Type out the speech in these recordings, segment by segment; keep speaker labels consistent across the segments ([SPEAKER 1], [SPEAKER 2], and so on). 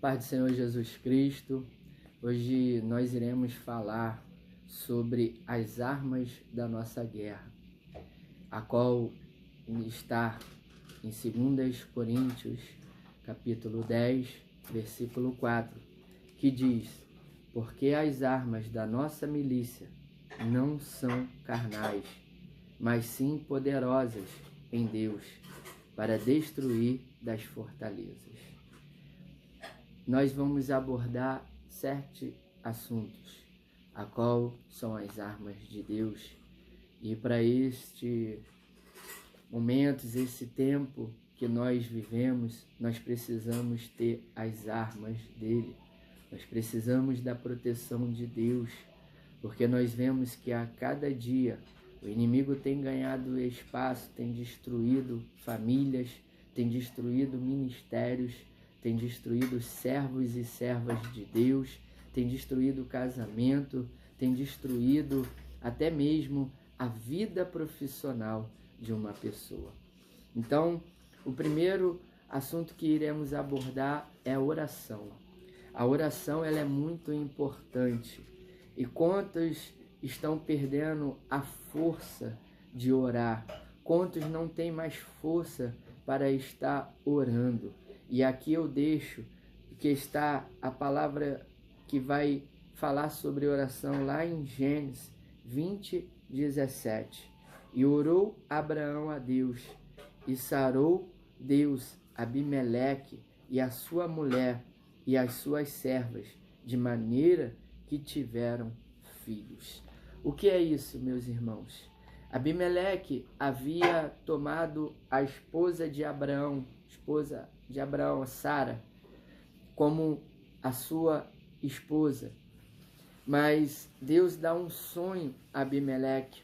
[SPEAKER 1] Pai do Senhor Jesus Cristo, hoje nós iremos falar sobre as armas da nossa guerra, a qual está em 2 Coríntios, capítulo 10, versículo 4, que diz: porque as armas da nossa milícia não são carnais, mas sim poderosas em Deus, para destruir das fortalezas. Nós vamos abordar 7 assuntos, a qual são as armas de Deus. E para este momento, esse tempo que nós vivemos, nós precisamos ter as armas dele. Nós precisamos da proteção de Deus, porque nós vemos que a cada dia o inimigo tem ganhado espaço, tem destruído famílias, tem destruído ministérios, tem destruído servos e servas de Deus, tem destruído o casamento, tem destruído até mesmo a vida profissional de uma pessoa. Então, o primeiro assunto que iremos abordar é a oração. A oração, ela é muito importante. E quantos estão perdendo a força de orar? Quantos não têm mais força para estar orando? E aqui eu deixo que está a palavra que vai falar sobre oração lá em Gênesis 20, 17. E orou Abraão a Deus, e sarou Deus Abimeleque e a sua mulher e as suas servas, de maneira que tiveram filhos. O que é isso, meus irmãos? Abimeleque havia tomado a esposa de Abraão, Sara, como a sua esposa. Mas Deus dá um sonho a Abimeleque,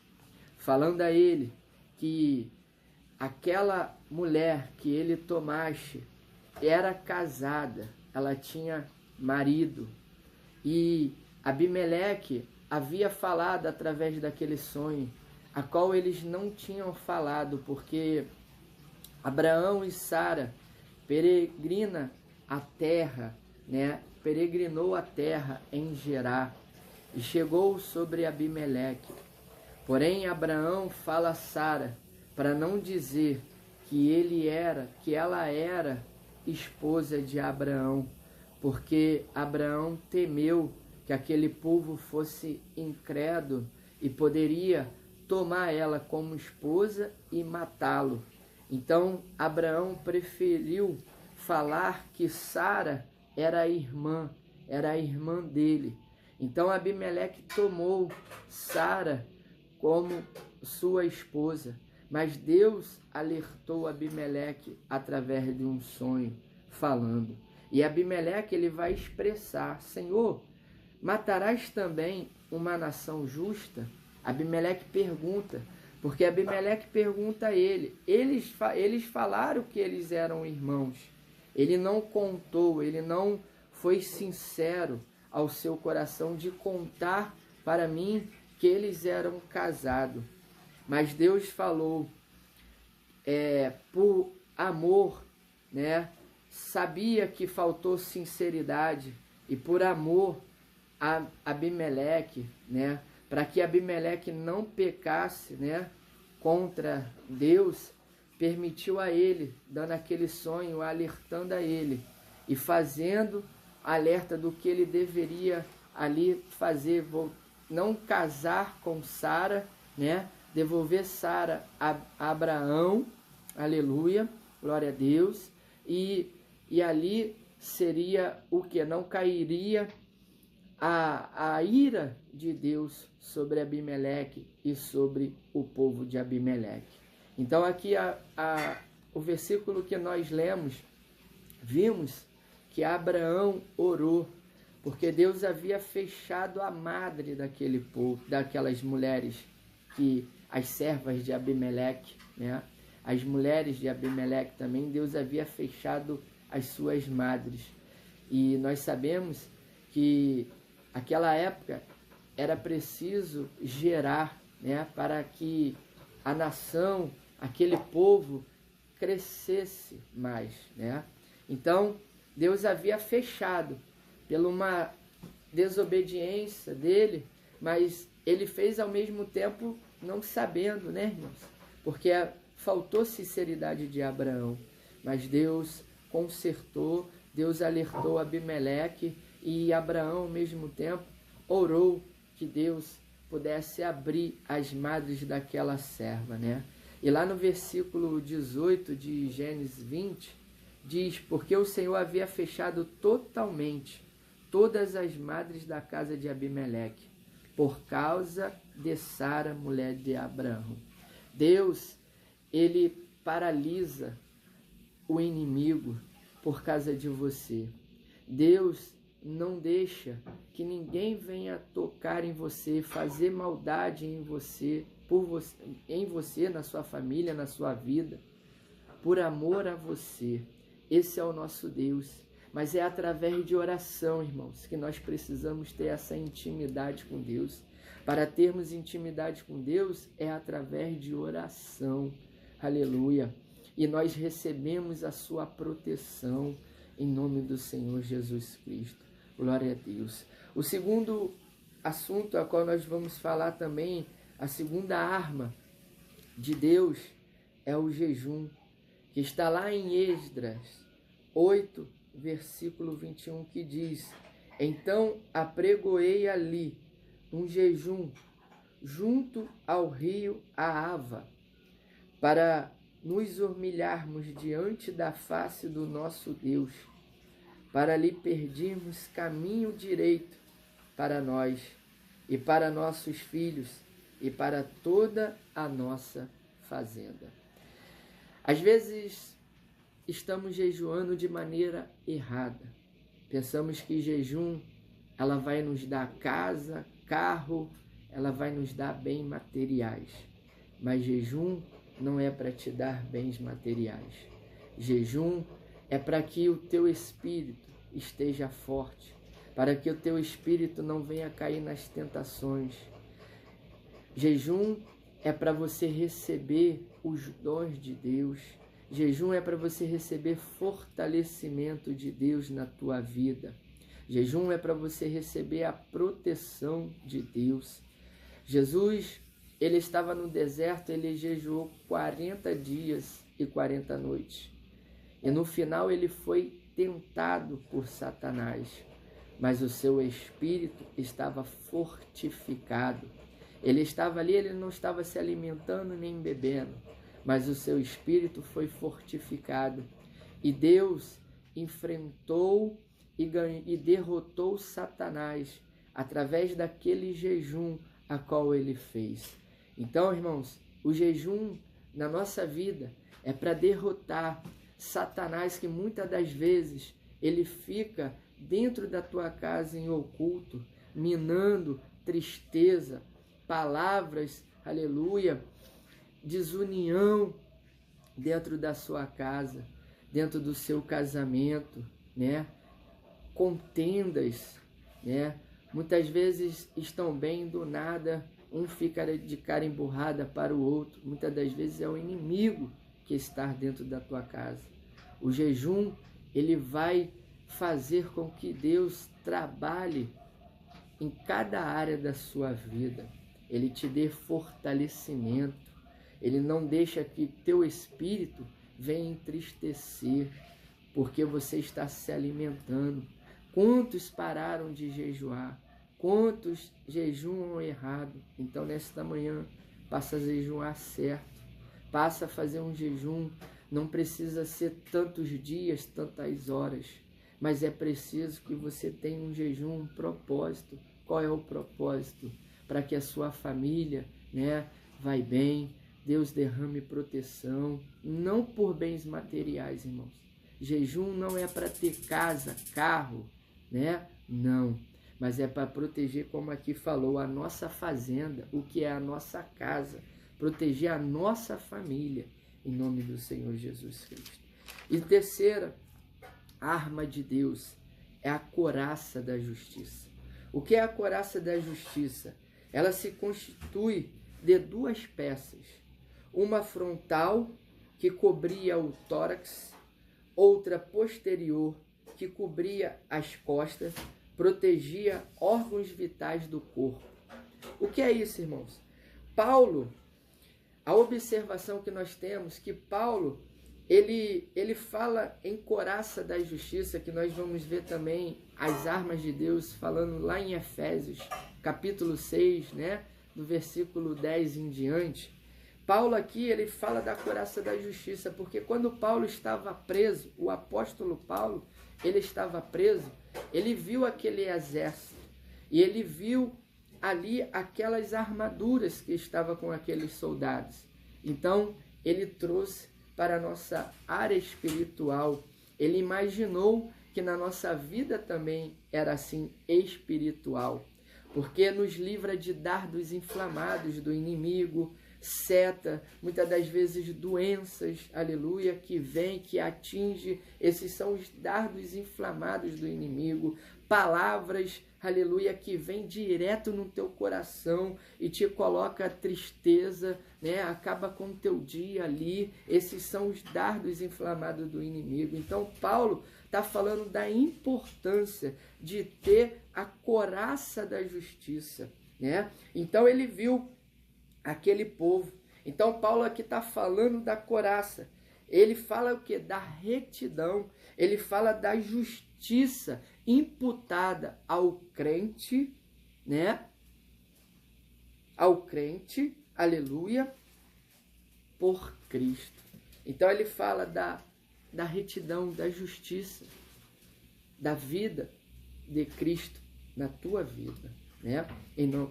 [SPEAKER 1] falando a ele que aquela mulher que ele tomasse era casada, ela tinha marido. E Abimeleque havia falado através daquele sonho, a qual eles não tinham falado, porque Abraão e Sara peregrina a terra, peregrinou a terra em Gerar e chegou sobre Abimeleque. Porém, Abraão fala a Sara para não dizer que ela era esposa de Abraão, porque Abraão temeu que aquele povo fosse incrédulo e poderia tomar ela como esposa e matá-lo. Então, Abraão preferiu falar que Sara era a irmã dele. Então, Abimeleque tomou Sara como sua esposa. Mas Deus alertou Abimeleque através de um sonho, falando. E Abimeleque, ele vai expressar: Senhor, matarás também uma nação justa? Abimeleque pergunta, porque Abimeleque pergunta a ele. Eles falaram que eles eram irmãos. Ele não contou, ele não foi sincero ao seu coração de contar para mim que eles eram casados. Mas Deus falou, por amor, sabia que faltou sinceridade, e por amor a Abimeleque, para que Abimeleque não pecasse, contra Deus, permitiu a ele, dando aquele sonho, alertando a ele e fazendo alerta do que ele deveria ali fazer, não casar com Sara, devolver Sara a Abraão, aleluia, glória a Deus, e ali seria o que? Não cairia a ira de Deus sobre Abimeleque e sobre o povo de Abimeleque. Então aqui o versículo que nós lemos, vimos que Abraão orou, porque Deus havia fechado a madre daquele povo, daquelas mulheres, as servas de Abimeleque, as mulheres de Abimeleque também, Deus havia fechado as suas madres. E nós sabemos que naquela época era preciso gerar, para que a nação, aquele povo crescesse mais, Então, Deus havia fechado pela uma desobediência dele, mas ele fez ao mesmo tempo não sabendo, né, irmãos? Porque faltou sinceridade de Abraão, mas Deus consertou, Deus alertou Abimeleque, e Abraão ao mesmo tempo orou que Deus pudesse abrir as madres daquela serva, né? E lá no versículo 18 de Gênesis 20, diz: porque o Senhor havia fechado totalmente todas as madres da casa de Abimeleque, por causa de Sara, mulher de Abraão. Deus, ele paralisa o inimigo por causa de você. Deus não deixa que ninguém venha tocar em você, fazer maldade em você, na sua família, na sua vida, por amor a você. Esse é o nosso Deus. Mas é através de oração, irmãos, que nós precisamos ter essa intimidade com Deus. Para termos intimidade com Deus, é através de oração. Aleluia. E nós recebemos a sua proteção em nome do Senhor Jesus Cristo. Glória a Deus. O segundo assunto a qual nós vamos falar também, a segunda arma de Deus, é o jejum, que está lá em Esdras 8, versículo 21, que diz: então apregoei ali um jejum junto ao rio Ahava, para nos humilharmos diante da face do nosso Deus, para lhe pedirmos caminho direito para nós e para nossos filhos e para toda a nossa fazenda. Às vezes estamos jejuando de maneira errada. Pensamos que jejum, ela vai nos dar casa, carro, ela vai nos dar bens materiais. Mas jejum não é para te dar bens materiais. Jejum é para que o teu espírito esteja forte, para que o teu espírito não venha cair nas tentações. Jejum é para você receber os dons de Deus. Jejum é para você receber fortalecimento de Deus na tua vida. Jejum é para você receber a proteção de Deus. Jesus, ele estava no deserto, ele jejuou 40 dias e 40 noites. E no final ele foi tentado por Satanás, mas o seu espírito estava fortificado. Ele estava ali, ele não estava se alimentando nem bebendo, mas o seu espírito foi fortificado. E Deus enfrentou e derrotou Satanás através daquele jejum a qual ele fez. Então, irmãos, o jejum na nossa vida é para derrotar Satanás, que muitas das vezes ele fica dentro da tua casa em oculto, minando tristeza, palavras, aleluia, desunião dentro da sua casa, dentro do seu casamento, né? Contendas, né? Muitas vezes estão bem, do nada um fica de cara emburrada para o outro. Muitas das vezes é o inimigo que está dentro da tua casa. O jejum, ele vai fazer com que Deus trabalhe em cada área da sua vida. Ele te dê fortalecimento. Ele não deixa que teu espírito venha entristecer, porque você está se alimentando. Quantos pararam de jejuar? Quantos jejuam errado? Então, nesta manhã, passa a jejuar certo. Passa a fazer um jejum. Não precisa ser tantos dias, tantas horas, mas é preciso que você tenha um jejum, um propósito. Qual é o propósito? Para que a sua família, né, vai bem, Deus derrame proteção, não por bens materiais, irmãos. Jejum não é para ter casa, carro, né? Não, mas é para proteger, como aqui falou, a nossa fazenda, o que é a nossa casa, proteger a nossa família, em nome do Senhor Jesus Cristo. E terceira arma de Deus é a couraça da justiça. O que é a couraça da justiça? Ela se constitui de duas peças, uma frontal que cobria o tórax, outra posterior que cobria as costas, protegia órgãos vitais do corpo. O que é isso, irmãos? Paulo, a observação que nós temos, que Paulo, ele fala em couraça da justiça, que nós vamos ver também as armas de Deus, falando lá em Efésios, capítulo 6, né, do versículo 10 em diante. Paulo aqui, ele fala da couraça da justiça, porque quando Paulo estava preso, o apóstolo Paulo, ele estava preso, ele viu aquele exército, e ele viu ali aquelas armaduras que estavam com aqueles soldados. Então, ele trouxe para a nossa área espiritual. Ele imaginou que na nossa vida também era assim espiritual, porque nos livra de dardos inflamados do inimigo, seta, muitas das vezes doenças, aleluia, que vem, que atinge. Esses são os dardos inflamados do inimigo, palavras, aleluia, que vem direto no teu coração e te coloca tristeza, né? Acaba com o teu dia ali. Esses são os dardos inflamados do inimigo. Então Paulo está falando da importância de ter a couraça da justiça, né? Então ele viu aquele povo. Então Paulo aqui está falando da couraça. Ele fala o que? Da retidão. Ele fala da justiça imputada ao crente, né? Ao crente, aleluia, por Cristo. Então ele fala da retidão, da justiça, da vida de Cristo na tua vida, né?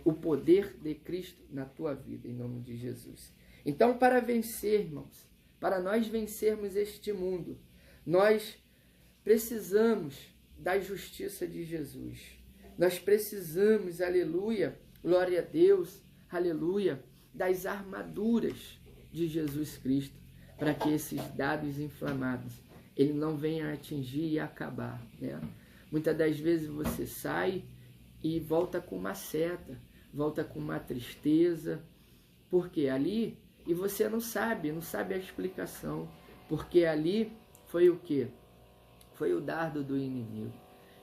[SPEAKER 1] O poder de Cristo na tua vida, em nome de Jesus. Então, para vencer, irmãos, para nós vencermos este mundo, nós precisamos da justiça de Jesus. Nós precisamos, aleluia, glória a Deus, aleluia, das armaduras de Jesus Cristo, para que esses dados inflamados, ele não venha atingir e acabar, né? Muitas das vezes você sai e volta com uma seta, volta com uma tristeza, porque ali, e você não sabe a explicação, porque ali foi o quê? Foi o dardo do inimigo.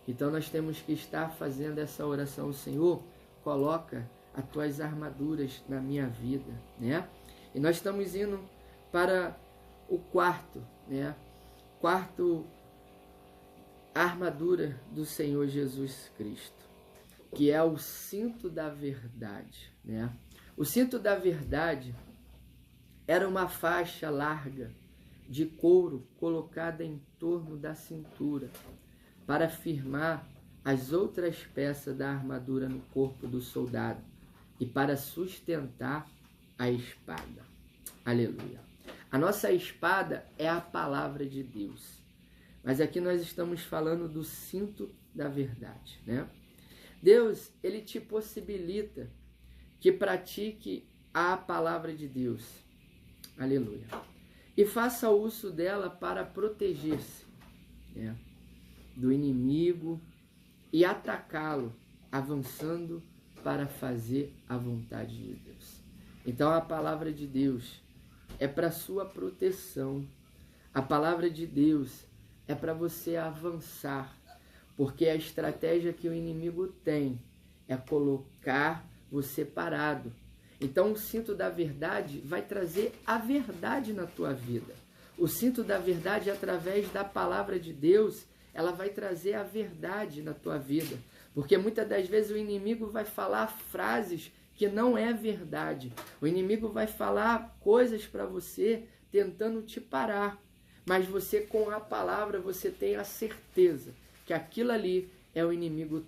[SPEAKER 1] Então nós temos que estar fazendo essa oração: Senhor, coloca as tuas armaduras na minha vida, né? E nós estamos indo para o quarto, né? Quarto, a armadura do Senhor Jesus Cristo, que é o cinto da verdade, né? O cinto da verdade era uma faixa larga de couro colocada em torno da cintura para firmar as outras peças da armadura no corpo do soldado e para sustentar a espada. Aleluia. A nossa espada é a palavra de Deus. Mas aqui nós estamos falando do cinto da verdade, né? Deus, ele te possibilita que pratique a palavra de Deus. Aleluia. E faça uso dela para proteger-se, né, do inimigo e atacá-lo, avançando para fazer a vontade de Deus. Então a palavra de Deus é para sua proteção. A palavra de Deus é para você avançar, porque a estratégia que o inimigo tem é colocar você parado. Então o cinto da verdade vai trazer a verdade na tua vida. O cinto da verdade, através da palavra de Deus, ela vai trazer a verdade na tua vida. Porque muitas das vezes o inimigo vai falar frases que não é verdade. O inimigo vai falar coisas para você tentando te parar. Mas você, com a palavra, você tem a certeza que aquilo ali é o inimigo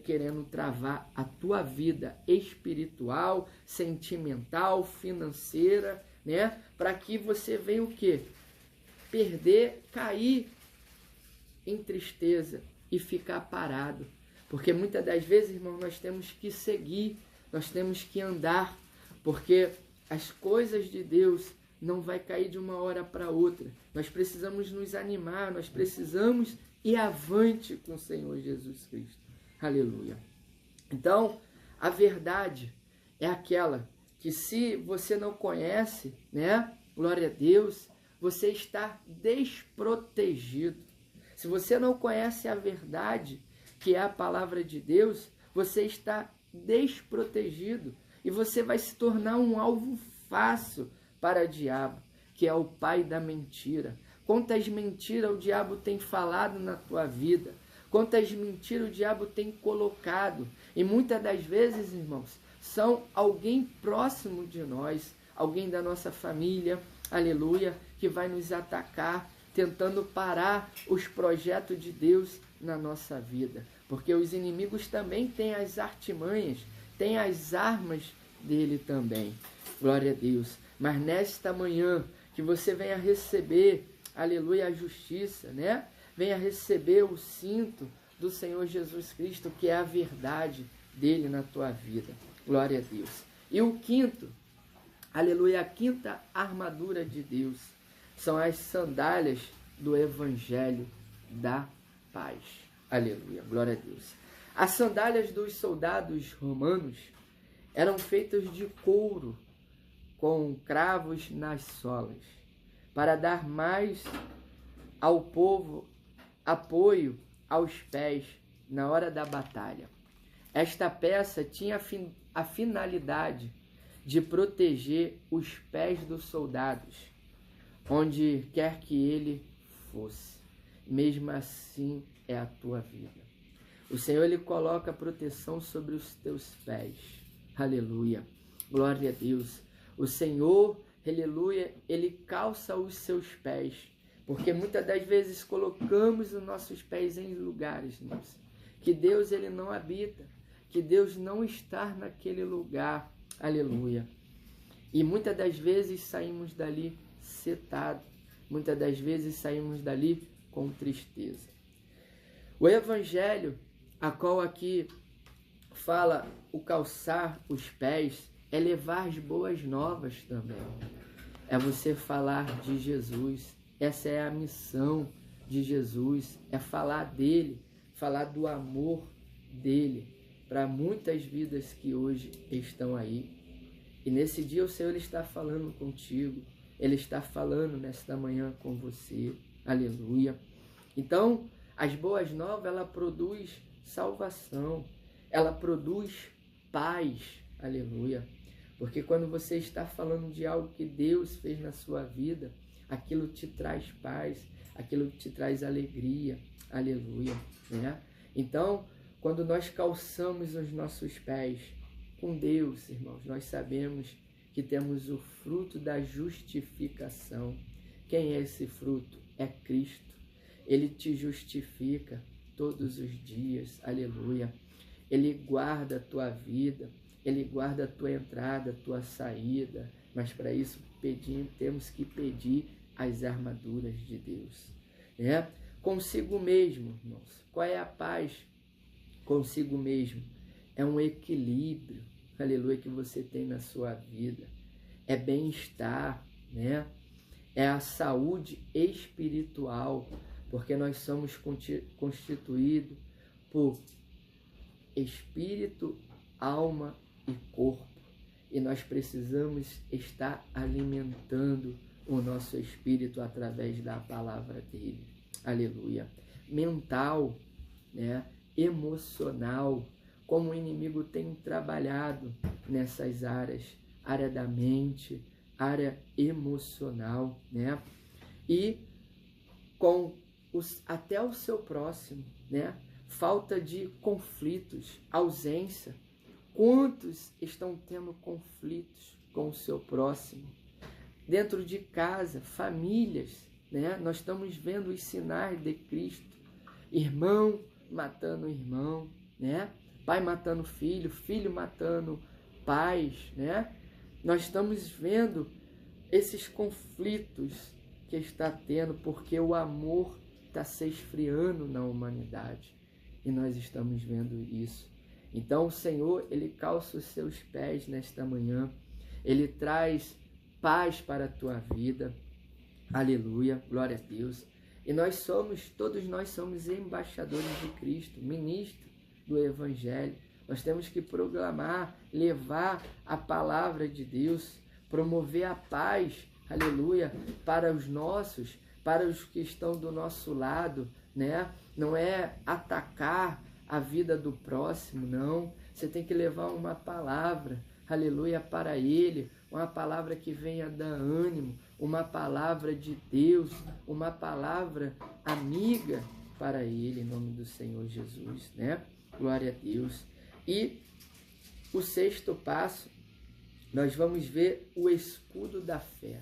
[SPEAKER 1] querendo travar a tua vida espiritual, sentimental, financeira, né? Para que você venha o quê? Perder, cair em tristeza e ficar parado. Porque muitas das vezes, irmão, nós temos que seguir, nós temos que andar, porque as coisas de Deus não vai cair de uma hora para outra. Nós precisamos nos animar, nós precisamos ir avante com o Senhor Jesus Cristo. Aleluia. Então, a verdade é aquela que, se você não conhece, né, glória a Deus, você está desprotegido. Se você não conhece a verdade, que é a palavra de Deus, você está desprotegido e você vai se tornar um alvo fácil para o diabo, que é o pai da mentira. Quantas mentiras o diabo tem falado na tua vida, quantas mentiras o diabo tem colocado, e muitas das vezes, irmãos, são alguém próximo de nós, alguém da nossa família, aleluia, que vai nos atacar, tentando parar os projetos de Deus na nossa vida. Porque os inimigos também têm as artimanhas, têm as armas dele também. Glória a Deus. Mas nesta manhã, que você venha receber, aleluia, a justiça, né? Venha receber o cinto do Senhor Jesus Cristo, que é a verdade dele na tua vida. Glória a Deus. E o quinto, aleluia, a quinta armadura de Deus são as sandálias do Evangelho da paz. Aleluia, glória a Deus. As sandálias dos soldados romanos eram feitas de couro, com cravos nas solas, para dar mais ao povo apoio aos pés na hora da batalha. Esta peça tinha a finalidade de proteger os pés dos soldados, onde quer que ele fosse. Mesmo assim é a tua vida. O Senhor, ele coloca proteção sobre os teus pés. Aleluia. Glória a Deus. O Senhor, aleluia, ele calça os seus pés. Porque muitas das vezes colocamos os nossos pés em lugares, irmãos, que Deus, ele não habita, que Deus não está naquele lugar. Aleluia. E muitas das vezes saímos dali setados. Muitas das vezes saímos dali com tristeza. O Evangelho, a qual aqui fala o calçar os pés, é levar as boas novas também. É você falar de Jesus. Essa é a missão de Jesus. É falar dele, falar do amor dele para muitas vidas que hoje estão aí. E nesse dia o Senhor, ele está falando contigo. Ele está falando nesta manhã com você. Aleluia. Então, as boas novas, ela produz salvação. Ela produz paz. Aleluia. Porque quando você está falando de algo que Deus fez na sua vida, aquilo te traz paz, aquilo te traz alegria. Aleluia. Né? Então, quando nós calçamos os nossos pés com Deus, irmãos, nós sabemos que temos o fruto da justificação. Quem é esse fruto? É Cristo. Ele te justifica todos os dias. Aleluia. Ele guarda a tua vida, ele guarda a tua entrada, a tua saída. Mas para isso temos que pedir as armaduras de Deus. Né? Consigo mesmo, irmãos. Qual é a paz? Consigo mesmo. É um equilíbrio, aleluia, que você tem na sua vida. É bem-estar, né? É a saúde espiritual, porque nós somos constituídos por espírito, alma e corpo. E nós precisamos estar alimentando o nosso espírito através da palavra dele. Aleluia. Mental, né? Emocional, como o inimigo tem trabalhado nessas áreas, área da mente, área emocional, né? E com até o seu próximo, né? Falta de conflitos, ausência. Quantos estão tendo conflitos com o seu próximo? Dentro de casa, famílias, né? Nós estamos vendo os sinais de Cristo. Irmão matando irmão, né? Pai matando filho, filho matando pais, né? Nós estamos vendo esses conflitos que está tendo porque o amor está se esfriando na humanidade. E nós estamos vendo isso. Então o Senhor, ele calça os seus pés nesta manhã. Ele traz paz para a tua vida. Aleluia, glória a Deus. E todos nós somos embaixadores de Cristo, ministros do Evangelho. Nós temos que proclamar, levar a palavra de Deus, promover a paz, aleluia, para os que estão do nosso lado, né? Não é atacar a vida do próximo, não. Você tem que levar uma palavra, aleluia, para ele, uma palavra que venha dar ânimo, uma palavra de Deus, uma palavra amiga para ele, em nome do Senhor Jesus, né? Glória a Deus. E o sexto passo, nós vamos ver o escudo da fé.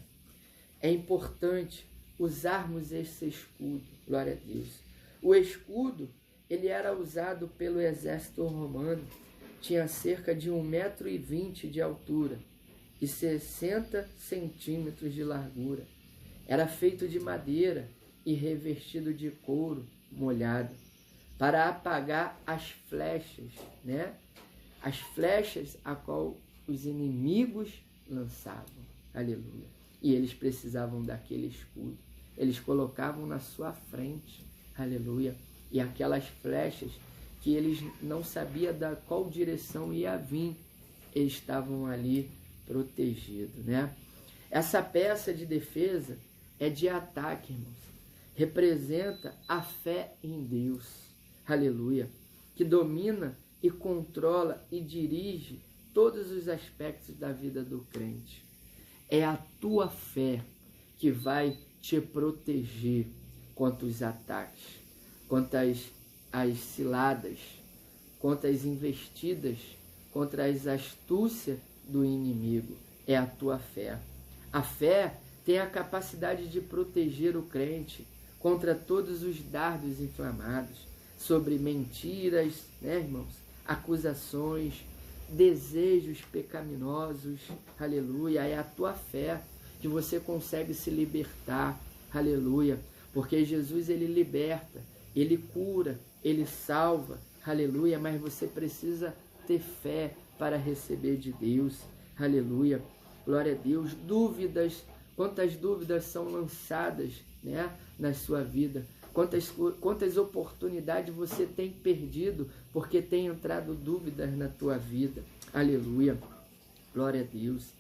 [SPEAKER 1] É importante usarmos esse escudo, glória a Deus. O escudo, ele era usado pelo exército romano, tinha cerca de 1,20 m de altura e 60 centímetros de largura. Era feito de madeira e revestido de couro molhado, para apagar as flechas, né? As flechas a qual os inimigos lançavam. Aleluia. E eles precisavam daquele escudo. Eles colocavam na sua frente. Aleluia. E aquelas flechas que eles não sabiam da qual direção ia vir, eles estavam ali protegidos, né? Essa peça de defesa é de ataque, irmãos. Representa a fé em Deus. Aleluia. Que domina e controla e dirige todos os aspectos da vida do crente. É a tua fé que vai te proteger contra os ataques, contra as ciladas, contra as investidas, contra as astúcias do inimigo. É a tua fé. A fé tem a capacidade de proteger o crente contra todos os dardos inflamados, sobre mentiras, né, irmãos? Acusações, desejos pecaminosos, aleluia. É a tua fé que você consegue se libertar, aleluia, porque Jesus, ele liberta, ele cura, ele salva, aleluia, mas você precisa ter fé para receber de Deus, aleluia, glória a Deus. Dúvidas, quantas dúvidas são lançadas, né, na sua vida, quantas oportunidades você tem perdido porque tem entrado dúvidas na tua vida, aleluia, glória a Deus.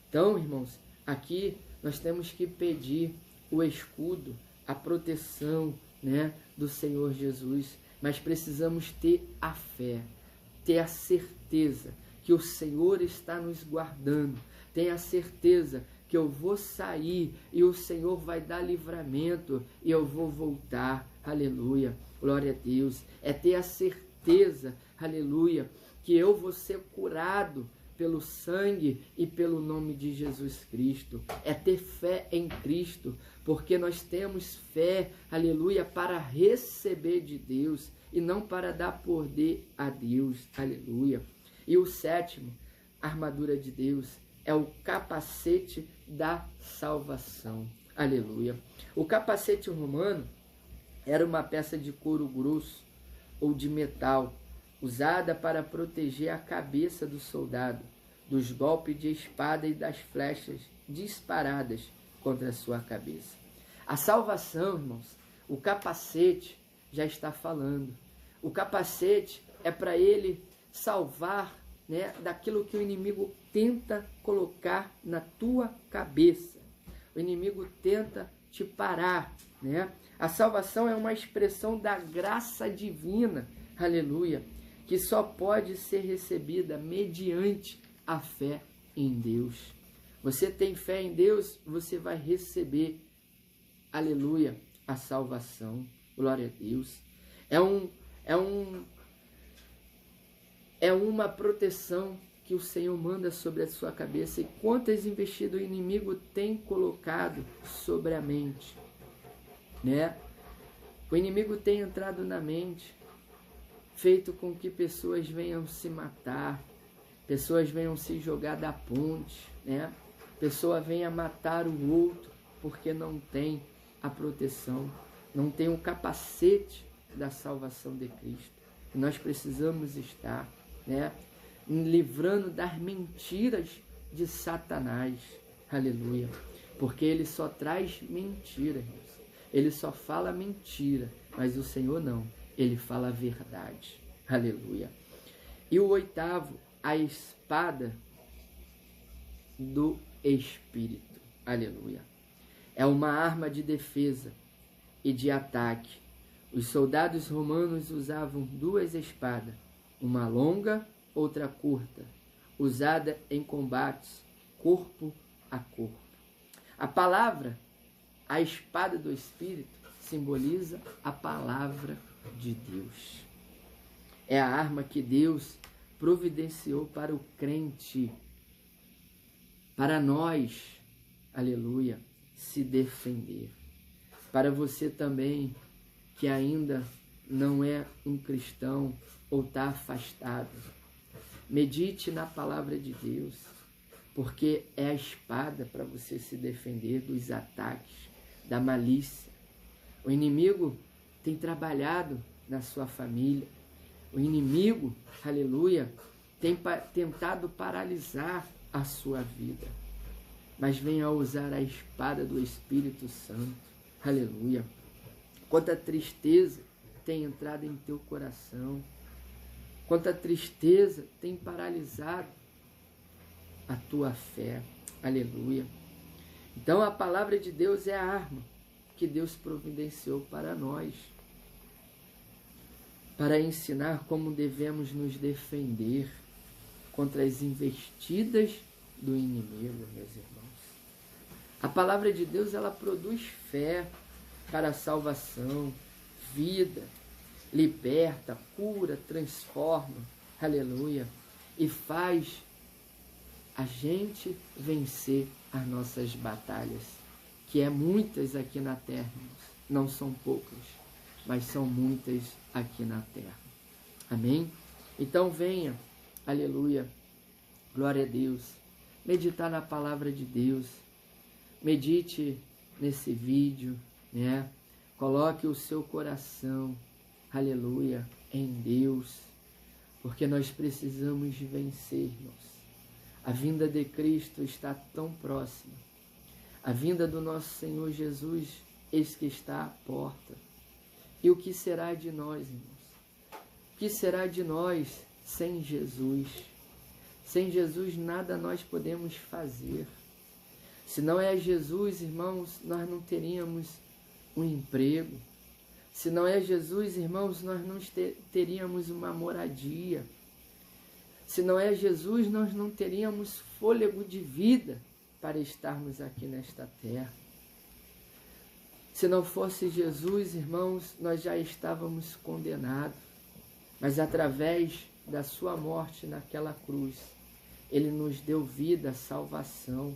[SPEAKER 1] Então, irmãos, aqui nós temos que pedir o escudo, a proteção, né, do Senhor Jesus, mas precisamos ter a fé, ter a certeza que o Senhor está nos guardando, ter a certeza que eu vou sair e o Senhor vai dar livramento e eu vou voltar, aleluia, glória a Deus. É ter a certeza, aleluia, que eu vou ser curado pelo sangue e pelo nome de Jesus Cristo. É ter fé em Cristo, porque nós temos fé, aleluia, para receber de Deus e não para dar poder a Deus, aleluia. E o sétimo, a armadura de Deus, é o capacete da salvação, aleluia. O capacete romano era uma peça de couro grosso ou de metal, usada para proteger a cabeça do soldado dos golpes de espada e das flechas disparadas contra a sua cabeça. A salvação, irmãos, o capacete já está falando. O capacete é para ele salvar, né, daquilo que o inimigo tenta colocar na tua cabeça. O inimigo tenta te parar, né? A salvação é uma expressão da graça divina, aleluia, que só pode ser recebida mediante a fé em Deus. Você tem fé em Deus, você vai receber, aleluia, a salvação. Glória a Deus. É uma proteção que o Senhor manda sobre a sua cabeça. E quantas investidas o inimigo tem colocado sobre a mente, né? O inimigo tem entrado na mente, feito com que pessoas venham se matar, pessoas venham se jogar da ponte, né? Pessoa venha matar o outro porque não tem a proteção, não tem o capacete da salvação de Cristo. E nós precisamos estar, né, livrando das mentiras de Satanás, aleluia, porque ele só traz mentira, irmãos. Ele só fala mentira, mas o Senhor não, ele fala a verdade, aleluia. E o oitavo, a espada do Espírito, aleluia. É uma arma de defesa e de ataque, Os soldados romanos usavam duas espadas, uma longa, outra curta, usada em combates corpo a corpo. A palavra, a espada do Espírito, simboliza a palavra de Deus. É a arma que Deus providenciou para o crente, para nós, aleluia, se defender. Para você também, que ainda não é um cristão ou está afastado, medite na palavra de Deus, porque é a espada para você se defender dos ataques, da malícia. O inimigo tem trabalhado na sua família. O inimigo, aleluia, tem tentado paralisar a sua vida. Mas venha usar a espada do Espírito Santo, aleluia. Quanta tristeza tem entrado em teu coração. Quanta tristeza tem paralisado a tua fé, aleluia. Então a palavra de Deus é a arma que Deus providenciou para nós, para ensinar como devemos nos defender contra as investidas do inimigo, meus irmãos. A palavra de Deus, ela produz fé para a salvação, vida, liberta, cura, transforma, aleluia, e faz a gente vencer as nossas batalhas, que é muitas aqui na terra, não são poucas, mas são muitas aqui na terra. Amém? Então venha, aleluia, glória a Deus, meditar na palavra de Deus, medite nesse vídeo, né? Coloque o seu coração, aleluia, em Deus, porque nós precisamos vencer, irmãos. A vinda de Cristo está tão próxima. A vinda do nosso Senhor Jesus, eis que está à porta. E o que será de nós, irmãos? O que será de nós sem Jesus? Sem Jesus nada nós podemos fazer. Se não é Jesus, irmãos, nós não teríamos um emprego. Se não é Jesus, irmãos, nós não teríamos uma moradia. Se não é Jesus, nós não teríamos fôlego de vida para estarmos aqui nesta terra. Se não fosse Jesus, irmãos, nós já estávamos condenados. Mas através da sua morte naquela cruz, Ele nos deu vida, salvação.